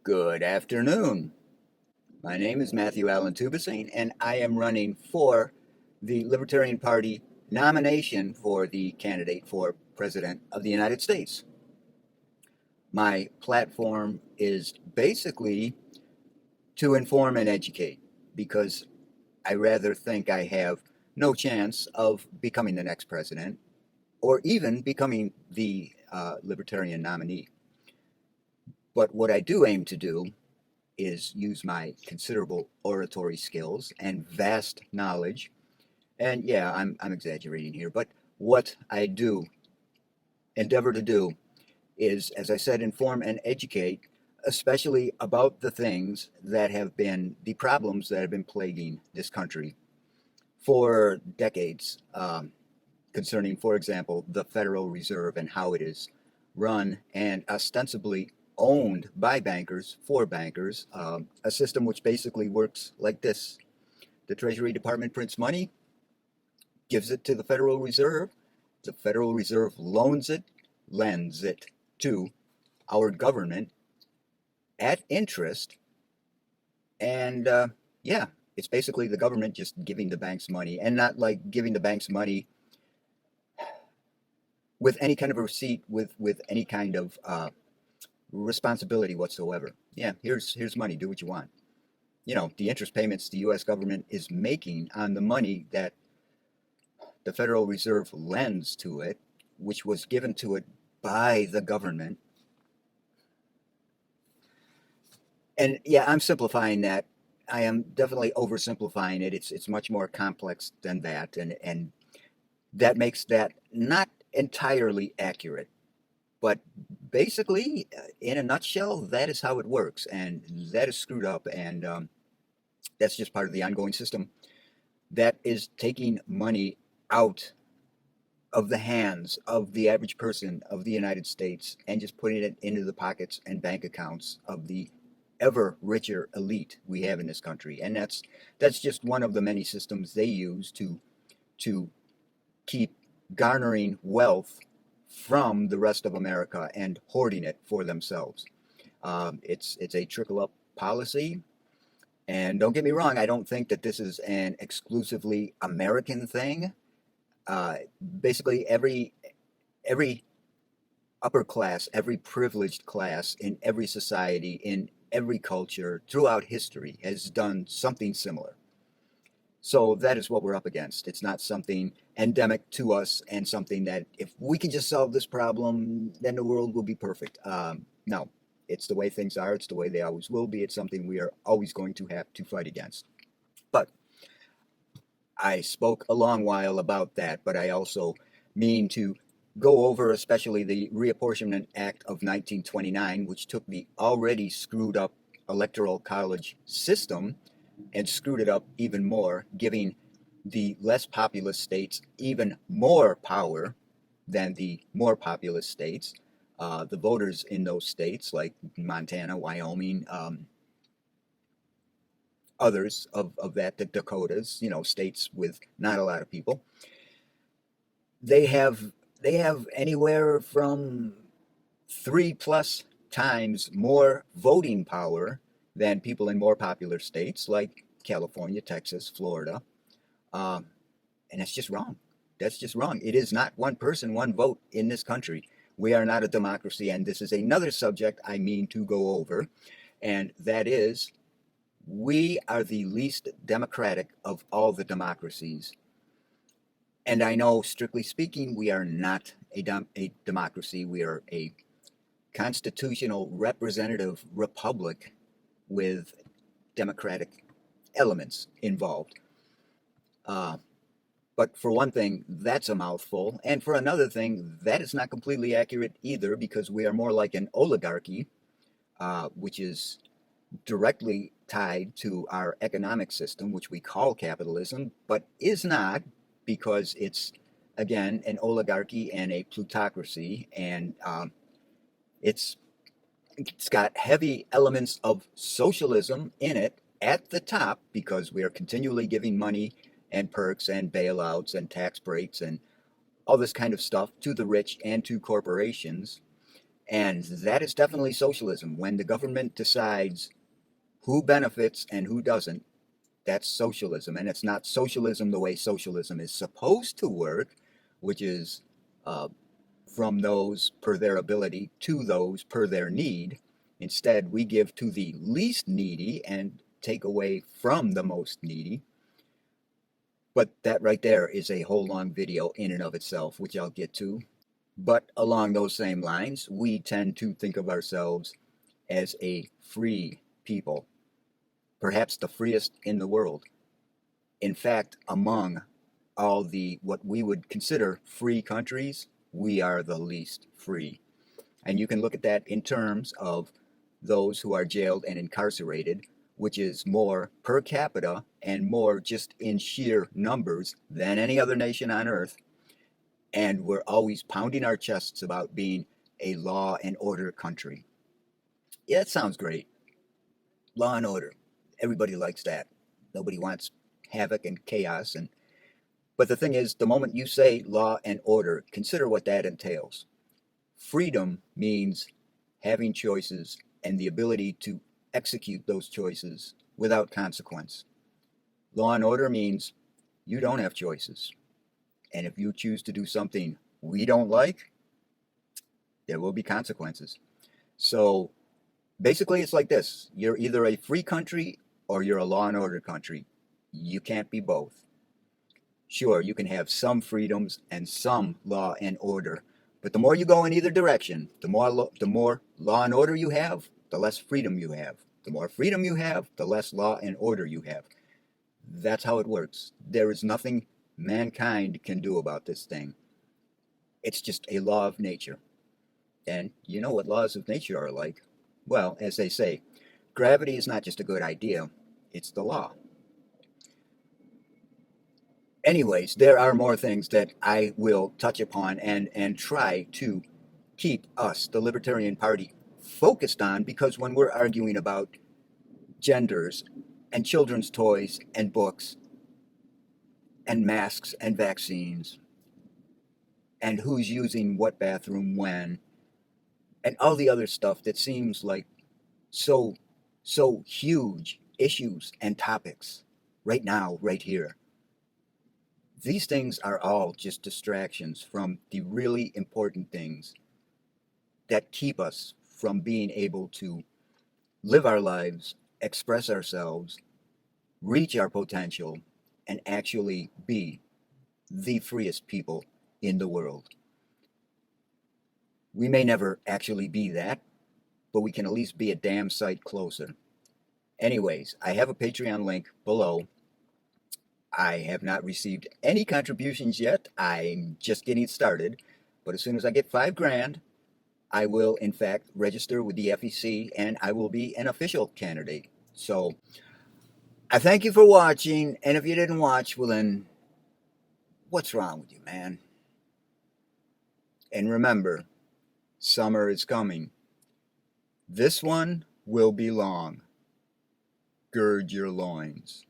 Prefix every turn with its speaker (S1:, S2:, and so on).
S1: Good afternoon. My name is Matthew Allen Tubasine, and I am running for the Libertarian Party nomination for the candidate for President of the United States. My platform is basically to inform and educate because I rather think I have no chance of becoming the next president or even becoming the Libertarian nominee. But what I do aim to do is use my considerable oratory skills and vast knowledge. And yeah, I'm exaggerating here, but what I do endeavor to do is, as I said, inform and educate, especially about the things that have been the problems that have been plaguing this country for decades, concerning, for example, the Federal Reserve and how it is run and ostensibly owned by bankers for bankers, a system which basically works like this. The Treasury Department prints money, gives it to the Federal Reserve. The Federal Reserve lends it to our government at interest. And yeah, it's basically the government just giving the banks money, and not like giving the banks money with any kind of a receipt, with any kind of responsibility whatsoever. Yeah, here's money. Do what you want. You know, the interest payments the U.S. government is making on the money that the Federal Reserve lends to it, which was given to it by the government. And yeah, I'm simplifying that. I am definitely oversimplifying it. It's much more complex than that, and that makes that not entirely accurate. But basically, in a nutshell, that is how it works, and that is screwed up, and that's just part of the ongoing system that is taking money out of the hands of the average person of the United States and just putting it into the pockets and bank accounts of the ever richer elite we have in this country. And that's just one of the many systems they use to keep garnering wealth from the rest of America and hoarding it for themselves. It's a trickle up policy. And don't get me wrong, I don't think that this is an exclusively American thing. Uh, Basically, every upper class, every privileged class in every society, in every culture throughout history has done something similar. So that is what we're up against. It's not something endemic to us and something that if we can just solve this problem, then the world will be perfect. No, it's the way things are. It's the way they always will be. It's something we are always going to have to fight against. But I spoke a long while about that, but I also mean to go over especially the Reapportionment Act of 1929, which took the already screwed up electoral college system and screwed it up even more, giving the less populous states even more power than the more populous states. The voters in those states, like Montana, Wyoming, others of that, the Dakotas, you know, states with not a lot of people, they have they have anywhere from 3+ times more voting power than people in more popular states like California, Texas, Florida. Um, and that's just wrong. That's just wrong. It is not one person, one vote in this country. We are not a democracy, and this is another subject I mean to go over, and that is we are the least democratic of all the democracies. And I know, strictly speaking, we are not a democracy. We are a constitutional representative republic with democratic elements involved. Uh, but for one thing, that's a mouthful. And for another thing, that is not completely accurate either, because we are more like an oligarchy, which is directly tied to our economic system, which we call capitalism, but is not, because it's, again, an oligarchy and a plutocracy, and it's it's got heavy elements of socialism in it at the top, because we are continually giving money and perks and bailouts and tax breaks and all this kind of stuff to the rich and to corporations. And that is definitely socialism. When the government decides who benefits and who doesn't, that's socialism. And it's not socialism the way socialism is supposed to work, which is uh, from those per their ability to those per their need. Instead, we give to the least needy and take away from the most needy. But that right there is a whole long video in and of itself, which I'll get to. But along those same lines, we tend to think of ourselves as a free people, perhaps the freest in the world. In fact, among all the what we would consider free countries, we are the least free. And you can look at that in terms of those who are jailed and incarcerated, which is more per capita and more just in sheer numbers than any other nation on earth. And we're always pounding our chests about being a law and order country. Yeah, it sounds great. Law and order. Everybody likes that. Nobody wants havoc and chaos. And but the thing is, the moment you say law and order, consider what that entails. Freedom means having choices and the ability to execute those choices without consequence. Law and order means you don't have choices. And if you choose to do something we don't like, there will be consequences. So basically, it's like this: you're either a free country or you're a law and order country. You can't be both. Sure, you can have some freedoms and some law and order, but the more you go in either direction, the more law and order you have, the less freedom you have. The more freedom you have, the less law and order you have. That's how it works. There is nothing mankind can do about this thing. It's just a law of nature. And you know what laws of nature are like. Well, as they say, gravity is not just a good idea, it's the law. Anyways, there are more things that I will touch upon and try to keep us, the Libertarian Party, focused on, because when we're arguing about genders and children's toys and books and masks and vaccines and who's using what bathroom when and all the other stuff that seems like so so huge issues and topics right now, right here. These things are all just distractions from the really important things that keep us from being able to live our lives, express ourselves, reach our potential, and actually be the freest people in the world. We may never actually be that, but we can at least be a damn sight closer. Anyways, I have a Patreon link below. I have not received any contributions yet. I'm just getting started. But as soon as I get $5,000, I will, in fact, register with the FEC and I will be an official candidate. So I thank you for watching. And if you didn't watch, well, then what's wrong with you, man? And remember, summer is coming. This one will be long. Gird your loins.